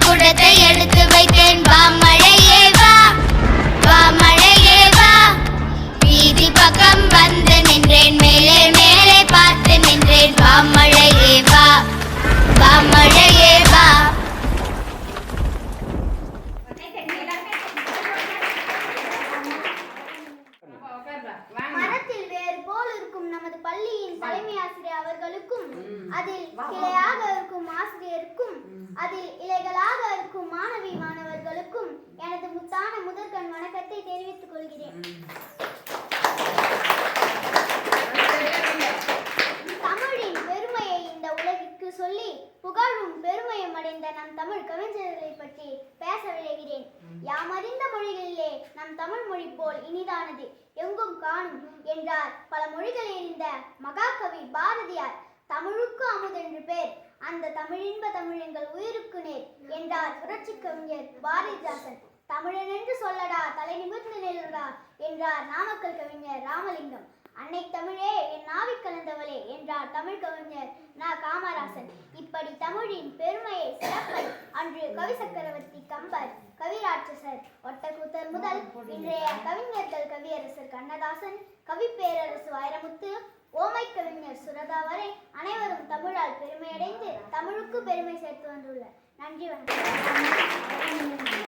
குடத்தை எடுத்து வைத்தேன் வா மழையே வா வா மழையே வா வீதி பக்கம் வந்து நின்றேன் மேலே மேலே பார்த்து நின்றேன் வா மழையே வா வா மழையே வா. மரத்தில் வேறு போல் இருக்கும் நமது பள்ளியின் தலைமை ஆசிரியர் அவர்களுக்கும் அதில் கிளையாக இருக்கும் ஆசிரியருக்கும் அதில் இலைகளாக இருக்கும் மாணவி மாணவர்களுக்கும் எனது முத்தான முதற்கண் வணக்கத்தை தெரிவித்துக் கொள்கிறேன். தமிழின் பெருமையை இந்த உலகிற்கு சொல்லி புகழும் பெருமையும் அடைந்த நம் தமிழ் கவிஞர்களை பற்றி பேச விளைகிறேன். யாமறிந்த மொழிகளிலே நம் தமிழ் மொழி போல் இனிதானது எங்கும் காணும் என்றார் பல மொழிகளை அறிந்த மகாகவி பாரதியார். தமிழுக்கு அமுதென்று பேர், அந்த தமிழின்ப தமிழ் எங்கள் உயிருக்கு நேர் என்றார் புரட்சி கவிஞர் பாரதிதாசன். தமிழன் என்று சொல்லடா தலை நிமிர்ந்து நில்லடா என்றார் நாமக்கல் கவிஞர் ராமலிங்கம். அன்னை தமிழே என் நாவி கலந்தவளே என்றார் தமிழ் கவிஞர் நா காமராசன். இப்படி தமிழின் பெருமையை சிறப்பை அன்று கவி சக்கரவர்த்தி கம்பர், கவிராட்சசர் ஒட்டக்கூத்தர் முதல் இன்றைய கவிஞர்கள் கவியரசர் கண்ணதாசன், கவி பேரரசு வைரமுத்து, ஓமை கவிஞர் சுரதா வரை அனைவரும் தமிழால் பெருமையடைந்து தமிழுக்கு பெருமை சேர்த்து வந்துள்ளனர். நன்றி, வணக்கம்.